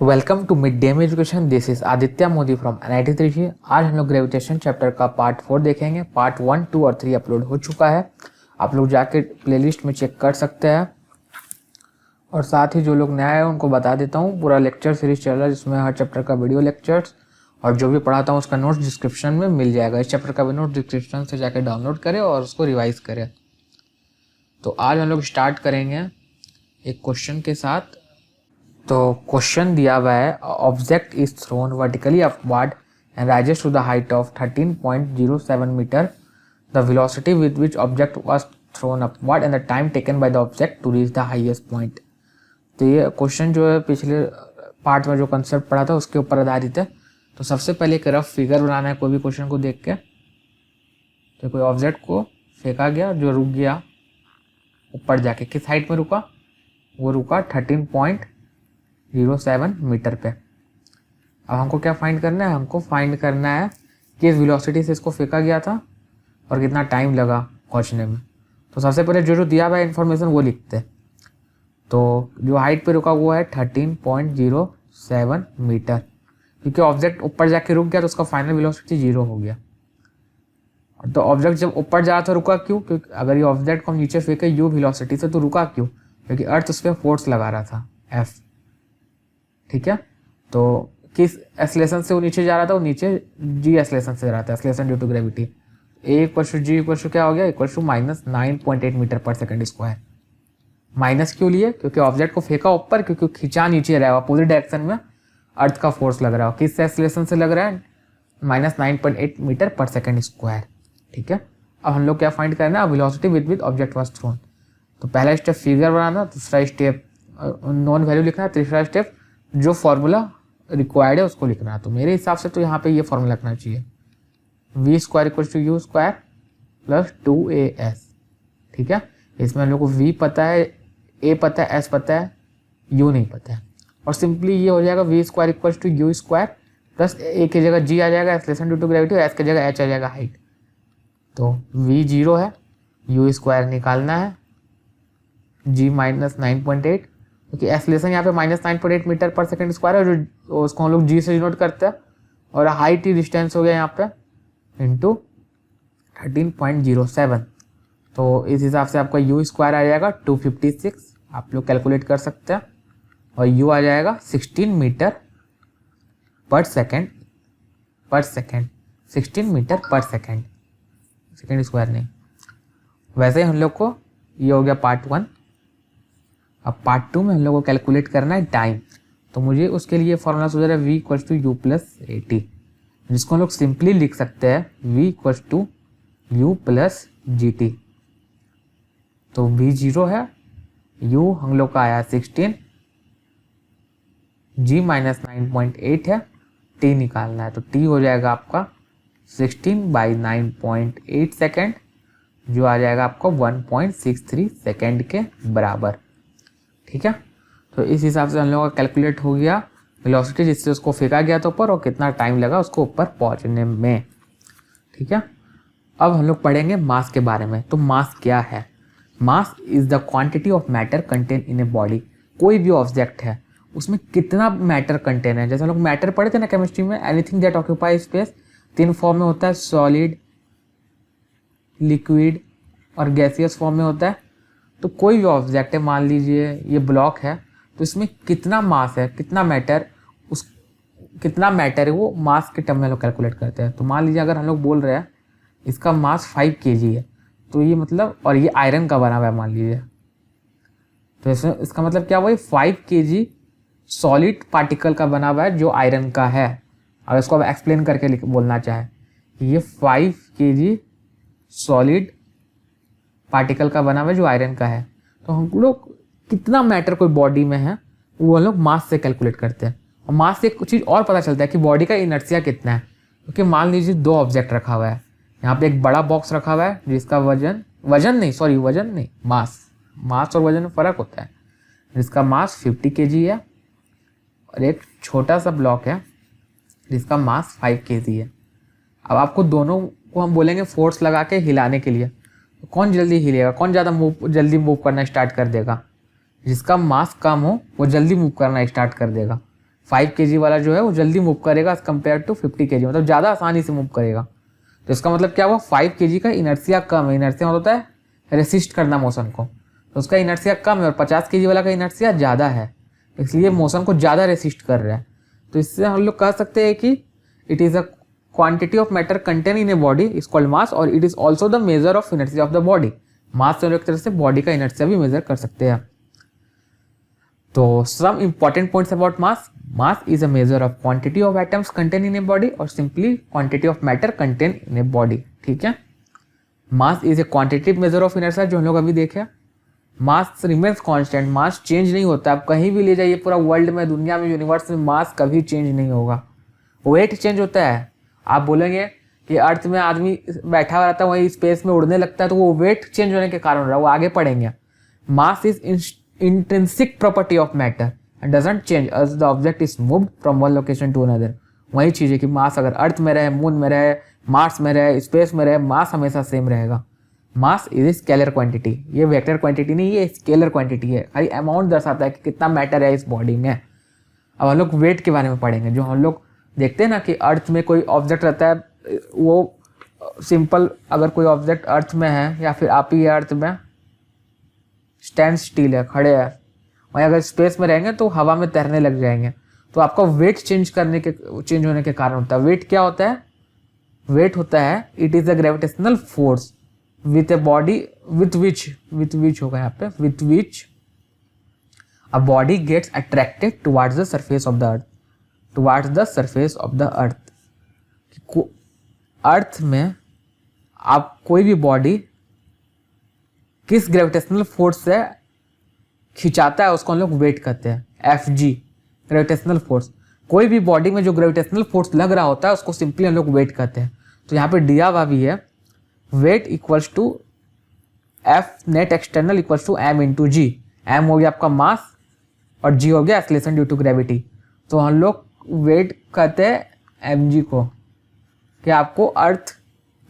Welcome to mid day में education. This is Aditya Modi from NIT Trichy. आज हम लोग ग्रेविटेशन चैप्टर का पार्ट 4 देखेंगे। पार्ट 1, 2 और 3 अपलोड हो चुका है, आप लोग जाके प्लेलिस्ट में चेक कर सकते हैं। और साथ ही जो लोग नया है उनको बता देता हूँ, पूरा लेक्चर सीरीज चल रहा है जिसमें हर चैप्टर का वीडियो लेक्चर्स और जो भी पढ़ाता हूँ उसका नोट्स डिस्क्रिप्शन में मिल जाएगा। इस चैप्टर का भी नोट्स डिस्क्रिप्शन से जाकर डाउनलोड करें और उसको रिवाइज करें। तो आज हम लोग स्टार्ट करेंगे एक क्वेश्चन के साथ। तो क्वेश्चन दिया हुआ है, object is thrown vertically upward and rises to the height of 13.07 metre. The velocity with which object was thrown upward and the time taken by the object to reach the highest point. तो ये question जो है पिछले part में जो concept पढ़ा था उसके ऊपर आधारित है। तो सबसे पहले एक रफ फिगर बनाना है कोई भी क्वेश्चन को देख के। तो कोई ऑब्जेक्ट को फेंका गया जो रुक गया ऊपर जाके, किस हाइट में रुका? वो रुका 13.07 मीटर पे। अब हमको क्या फाइंड करना है? हमको फाइंड करना है किस वेलोसिटी से इसको फेंका गया था और कितना टाइम लगा पहुंचने में। तो सबसे पहले जो जो दिया हुआ है इन्फॉर्मेशन वो लिखते हैं। तो जो हाइट पे रुका वो है 13.07 मीटर, क्योंकि ऑब्जेक्ट ऊपर जाके रुक गया तो उसका फाइनल वेलोसिटी 0 हो गया। तो ऑब्जेक्ट जब ऊपर जा तो रुका क्यों? क्योंकि अगर ये ऑब्जेक्ट को हम नीचे फेंके u वेलोसिटी से तो रुका क्यों? क्योंकि अर्थ उस पर फोर्स लगा रहा था F। ठीक है, तो किस एक्सेलरेशन से वो नीचे जा रहा था? वो नीचे g एक्सेलरेशन से जा रहा था, acceleration due to gravity. a equal G equal क्या हो गया? इक्वल टू -9.8 मीटर पर सेकंड स्क्वायर। माइनस क्यों लिए? क्योंकि ऑब्जेक्ट को फेंका ऊपर, क्योंकि खिंचा नीचे रहा है, अपोजिट डायरेक्शन में अर्थ का फोर्स लग रहा है। किस एक्सेलरेशन से लग रहा है? -9.8 मीटर पर सेकंड स्क्वायर। ठीक है, अब हम लोग क्या फाइंड करना है? Velocity with object was throne. तो पहला स्टेप फिगर बनाना, दूसरा स्टेप नॉन वैल्यू लिखना, तीसरा स्टेप जो फॉर्मूला रिक्वायर्ड है उसको लिखना। तो मेरे हिसाब से तो यहाँ पे ये फॉर्मूला लिखना चाहिए, v square equal to u square plus 2as। ठीक है, इसमें हम लोग को v पता है, a पता है, s पता है, u नहीं पता है। और सिंपली ये हो जाएगा v square equal to u square plus a की जगह g आ जाएगा एक्सेलरेशन ड्यू टू ग्रेविटी, और s की जगह h आ जाएगा हाइट। तो v 0 है, u स्क्वायर निकालना है, g -9.8, क्योंकि एक्सेलरेशन यहाँ पे -9.8 मीटर पर सेकंड स्क्वायर है, जो उसको हम लोग g से डिनोट करते हैं, और हाइट ही डिस्टेंस हो गया यहाँ पे इंटू 13.07। तो इस हिसाब से आपका u स्क्वायर आ जाएगा 256, आप लोग कैलकुलेट कर सकते हैं, और u आ जाएगा 16 metre per second 16 metre per second square नहीं। वैसे ही हम लोग को ये हो गया पार्ट 1। अब पार्ट 2 में हम लोग को कैलकुलेट करना है टाइम। तो मुझे उसके लिए फॉर्मूला सूझ रहा है v इक्वल टू u प्लस AT, जिसको हम लोग सिंपली लिख सकते हैं v इक्वल टू u प्लस GT। तो v 0 है, u हम लोग का आया 16, g -9.8 है, t निकालना है। तो t हो जाएगा आपका 16/9.8 सेकेंड, जो आ जाएगा आपको 1.63 सेकेंड के बराबर। ठीक है, तो इस हिसाब से हम लोगों का कैलकुलेट हो गया वेलोसिटी जिससे उसको फेंका गया था ऊपर, और कितना टाइम लगा उसको ऊपर पहुंचने में। ठीक है, अब हम लोग पढ़ेंगे मास के बारे में। तो मास क्या है? Mass is the quantity of matter contain in a body. कोई भी ऑब्जेक्ट है उसमें कितना मैटर कंटेन है। जैसे हम लोग मैटर पढ़े थे ना केमिस्ट्री में, anything that occupy space, 3 form में होता है, सॉलिड, लिक्विड और गैसियस फॉर्म में होता है। तो कोई भी ऑब्जेक्ट है, मान लीजिए ये ब्लॉक है, तो इसमें कितना मास है, कितना मैटर है, वो मास के टर्म में लोग कैलकुलेट करते हैं। तो मान लीजिए अगर हम लोग बोल रहे हैं इसका मास 5 kg है, तो ये मतलब, और ये आयरन का बना हुआ है मान लीजिए, तो इसमें इसका मतलब क्या हुआ? 5 kg सॉलिड पार्टिकल का बना हुआ है जो आयरन का है। अगर इसको अब एक्सप्लेन करके बोलना चाहे कि ये 5 kg सॉलिड पार्टिकल का बना हुआ है जो आयरन का है, तो हम लोग कितना मैटर कोई बॉडी में है वो हम लोग मास से कैलकुलेट करते हैं। और मास से कुछ चीज़ और पता चलता है कि बॉडी का इनर्शिया कितना है। क्योंकि मान लीजिए 2 ऑब्जेक्ट रखा हुआ है, यहाँ पे एक बड़ा बॉक्स रखा हुआ है जिसका वजन नहीं, मास और वजन में फ़र्क होता है, जिसका मास 50 kg है, और एक छोटा सा ब्लॉक है जिसका मास 5 kg है। अब आपको दोनों को हम बोलेंगे फोर्स लगा के हिलाने के लिए, तो कौन जल्दी हिलेगा, कौन ज़्यादा जल्दी मूव करना स्टार्ट कर देगा? जिसका मास कम हो वो जल्दी मूव करना स्टार्ट कर देगा। 5 kg वाला जो है वो जल्दी मूव करेगा एज कम्पेयर टू 50 kg, मतलब ज़्यादा आसानी से मूव करेगा। तो इसका मतलब क्या हुआ, 5 kg का इनर्सिया कम है। इनर्सिया मतलब होता है रेसिस्ट करना मोशन को, तो उसका इनर्सिया कम है और 50 kg वाला का इनर्सिया ज़्यादा है, इसलिए मोशन को ज़्यादा रेसिस्ट कर रहा है। तो इससे हम लोग कह सकते हैं कि it is a quantity of matter contain in a body is called mass, और it is also the measure of inertia of the body. Mass से एक तरह से बॉडी का इनर्सिया भी मेजर कर सकते हैं। तो some important points about mass, mass is a measure of quantity of atoms contain in a body और simply quantity of matter contain in a body. ठीक है, mass is a quantitative measure of inertia, जो हम लोग अभी देखे। Mass remains constant, mass change नहीं होता। आप कहीं भी ले जाइए पूरा वर्ल्ड में, दुनिया में, यूनिवर्स में, मास कभी चेंज नहीं होगा। वेट चेंज होता है। आप बोलेंगे कि अर्थ में आदमी बैठा हुआ रहता है, वही स्पेस में उड़ने लगता है, तो वो वेट चेंज होने के कारण हो रहा है, वो आगे पढ़ेंगे। Mass is intrinsic property of matter and doesn't change as the object is moved from one location to another. वही चीज़ है कि मास अगर अर्थ में रहे, मून में रहे, मार्स में रहे, स्पेस में रहे, मास हमेशा सेम रहेगा। मास इज स्केलर क्वांटिटी, ये वेक्टर क्वांटिटी नहीं, ये स्केलर क्वांटिटी है। खाली अमाउंट दर्शाता है कि कितना मैटर है इस बॉडी में। अब हम लोग वेट के बारे में पढ़ेंगे। जो हम लोग देखते हैं ना कि अर्थ में कोई ऑब्जेक्ट रहता है, वो सिंपल, अगर कोई ऑब्जेक्ट अर्थ में है या फिर आप ही अर्थ में स्टैंड स्टिल है, खड़े हैं, वहीं अगर स्पेस में रहेंगे तो हवा में तैरने लग जाएंगे। तो आपका वेट चेंज होने के कारण होता है। वेट क्या होता है? वेट होता है it is a gravitational force with a body with which होगा यहाँ पे, with which a body gets attracted towards the surface of the earth, towards the surface of the earth. Earth में आप कोई भी बॉडी किस ग्रेविटेशनल फोर्स से खिंचाता है उसको हम लोग वेट कहते हैं, Fg ग्रेविटेशनल फोर्स। कोई भी बॉडी में जो ग्रेविटेशनल फोर्स लग रहा होता है उसको सिंपली हम लोग वेट कहते हैं। तो यहाँ पे दिया हुआ भी है, weight equals to F net external equals to m into g. m हो गया आपका मास और g हो गया एक्सलेशन ड्यू टू ग्रेविटी। तो हम लोग वेट कहते हैं mg को, कि आपको अर्थ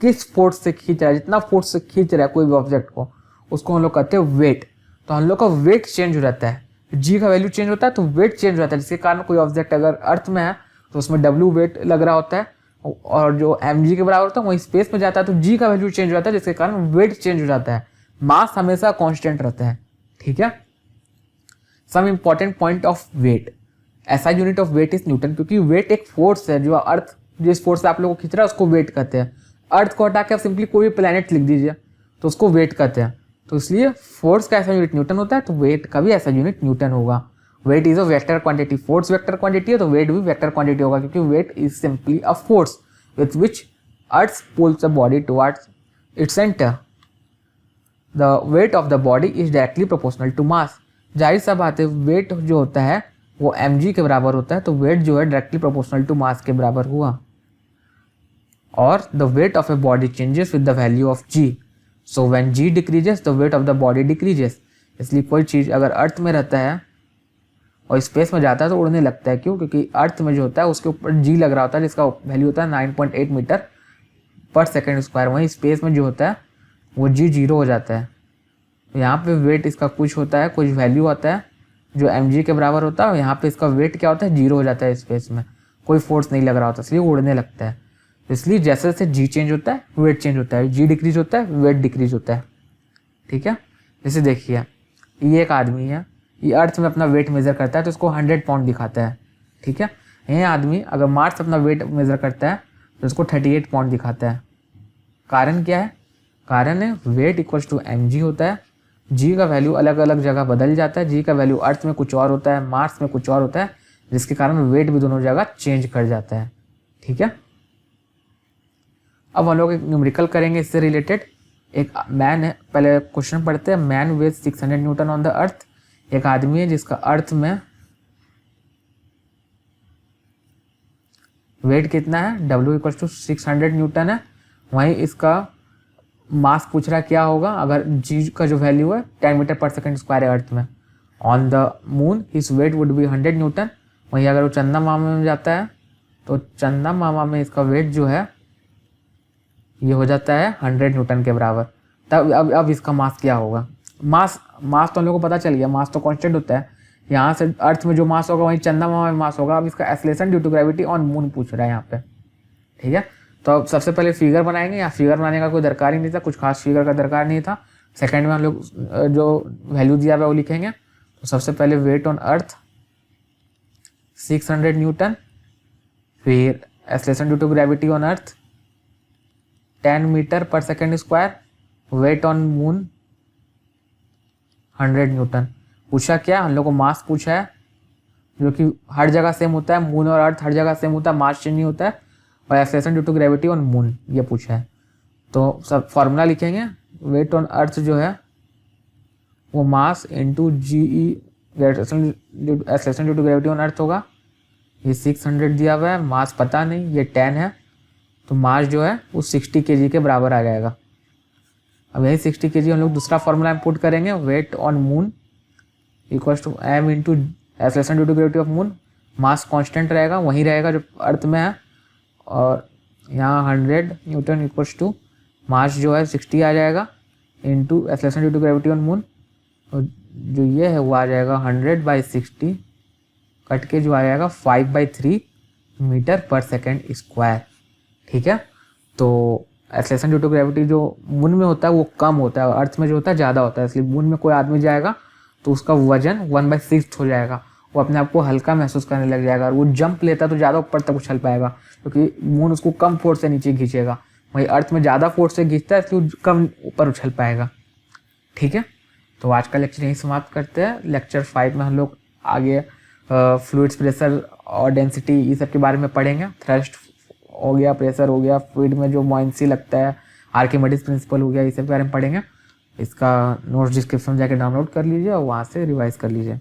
किस फोर्स से खींच रहा है, जितना फोर्स से खींच रहा है कोई भी ऑब्जेक्ट को, उसको हम लोग कहते हैं वेट। तो हम लोग का वेट चेंज हो जाता है, जी का वैल्यू चेंज होता है तो वेट चेंज हो जाता है। जिसके कारण कोई ऑब्जेक्ट अगर अर्थ में है तो उसमें W वेट लग रहा होता है, और जो mg के बराबर होता है वही स्पेस में जाता है तो g का वैल्यू चेंज हो जाता है, जिसके कारण वेट चेंज हो जाता है। मास हमेशा कांस्टेंट रहता है। ठीक है, some important point of weight. ऐसा unit of weight is newton, क्योंकि वेट एक फोर्स है जो अर्थ जिस फोर्स से आप लोगों को खींच रहा है उसको वेट कहते हैं। अर्थ को हटा के आप सिंपली कोई भी प्लैनेट लिख दीजिए तो उसको वेट कहते हैं। तो इसलिए फोर्स का ऐसा यूनिट न्यूटन होता है, तो वेट का भी ऐसा यूनिट न्यूटन होगा। Weight is a vector quantity, force vector quantity है तो वेट भी वेक्टर क्वांटिटी होगा, क्योंकि weight is simply a force with which earth pulls the body towards its centre. The weight of the body is directly proportional to mass. जाहिर सा बात है, wait जो होता है वो mg के बराबर होता है, तो वेट जो है डायरेक्टली प्रोपोर्शनल टू मास के बराबर हुआ। और the weight of a body changes with the value of g, so when g decreases the weight of the body decreases. इसलिए कोई चीज़ अगर अर्थ में रहता है और स्पेस में जाता है तो उड़ने लगता है। क्यों? क्योंकि अर्थ में जो होता है उसके ऊपर g लग रहा होता है, जिसका वैल्यू होता है 9.8 मीटर पर सेकेंड स्क्वायर। वहीं स्पेस में जो होता है वो g 0 हो जाता है। तो यहाँ पे वेट इसका कुछ होता है, कुछ वैल्यू होता है जो mg के बराबर होता है, और यहाँ पे इसका वेट क्या होता है, 0 हो जाता है। स्पेस में कोई फोर्स नहीं लग रहा होता, इसलिए उड़ने लगता है। इसलिए जैसे जैसे g चेंज होता है वेट चेंज होता है, g डिक्रीज होता है वेट डिक्रीज होता है। ठीक है, जैसे देखिए ये एक आदमी है, ये अर्थ में अपना वेट मेजर करता है तो उसको 100 पाउंड दिखाता है। ठीक है, ये आदमी अगर मार्स अपना वेट मेजर करता है तो उसको 38 पाउंड दिखाता है। कारण क्या है? कारण है वेट इक्वल्स टू mg होता है, g का वैल्यू अलग अलग जगह बदल जाता है। g का वैल्यू अर्थ में कुछ और होता है, मार्स में कुछ और होता है, जिसके कारण वेट भी दोनों जगह चेंज कर जाता है। ठीक है, अब हम लोग एक न्यूमेरिकल करेंगे इससे रिलेटेड। एक मैन है, पहले क्वेश्चन पढ़ते हैं। Man weighs 600 newton on the earth. एक आदमी है जिसका अर्थ में वेट कितना है, W इक्वल्स टू 600 न्यूटन है। वहीं इसका मास पूछ रहा है क्या होगा अगर g का जो वैल्यू है 10 मीटर पर सेकेंड स्क्वायर है अर्थ में। On the moon his weight would be 100 Newton. वहीं अगर वो चंदा मामा में जाता है तो चंदा मामा में इसका वेट जो है ये हो जाता है 100 न्यूटन के बराबर। तब अब इसका मास क्या होगा? मास तो हम लोग को पता चल गया, मास तो कांस्टेंट होता है। यहाँ से अर्थ में जो मास होगा वहीं चंद्रमा में मास होगा। अब इसका acceleration due to gravity on moon पूछ रहा है यहाँ पे, ठीक है। तो अब सबसे पहले फिगर बनाएंगे, यहाँ फिगर बनाने का कोई दरकार ही नहीं था, कुछ खास फिगर का दरकार नहीं था। सेकंड में हम लोग जो वैल्यू दिया हुआ वो लिखेंगे। तो सबसे पहले वेट ऑन अर्थ 600 न्यूटन, फिर acceleration due to gravity on earth 10 metre per second square, weight on moon 100 newton. पूछा क्या, हम लोग को मास पूछा है, जो कि हर जगह सेम होता है, मून और अर्थ हर जगह सेम होता है, मास चेंज नहीं होता है। और acceleration due to gravity on moon ये पूछा है। तो सब फॉर्मूला लिखेंगे, वेट ऑन अर्थ जो है वो mass into g acceleration due to gravity on earth होगा। ये 600 दिया हुआ है, मास पता नहीं, ये 10 है, तो मास जो है वो 60 kg के बराबर आ जाएगा। अब यही 60 kg हम लोग दूसरा फॉर्मूला में पुट करेंगे, weight on moon equals to m into acceleration due to gravity of moon. Mass constant रहेगा, वहीं रहेगा जो अर्थ में है, और यहाँ 100 न्यूटन इक्वल्स टू मास जो है 60 आ जाएगा into acceleration due to gravity on moon, और जो ये है वो आ जाएगा 100/60 कट के जो आ जाएगा 5/3 मीटर पर सेकेंड स्क्वायर, ठीक है। तो एक्सेलरेशन ड्यू टू ग्रेविटी जो मून में होता है वो कम होता है, अर्थ में जो होता है ज़्यादा होता है, इसलिए मून में कोई आदमी जाएगा तो उसका वजन 1/6 हो जाएगा, वो अपने आप को हल्का महसूस करने लग जाएगा, और वो जंप लेता तो ज़्यादा ऊपर तक उछल पाएगा, क्योंकि मून उसको कम फोर्स से नीचे खींचेगा, वही अर्थ में ज़्यादा फोर्स से खींचता है, इसलिए कम ऊपर उछल पाएगा, ठीक है। तो आज का लेक्चर यहीं समाप्त करते हैं। लेक्चर 5 में हम लोग आगे फ्लूइड्स, प्रेशर और डेंसिटी ये सब के बारे में पढ़ेंगे। थ्रस्ट हो गया, प्रेशर हो गया, फ्लूइड में जो बुयांसी लगता है, आर्किमिडीज प्रिंसिपल हो गया, ये सब के बारे में पढ़ेंगे। इसका नोट्स डिस्क्रिप्शन में जाके डाउनलोड कर लीजिए और वहाँ से रिवाइज कर लीजिए।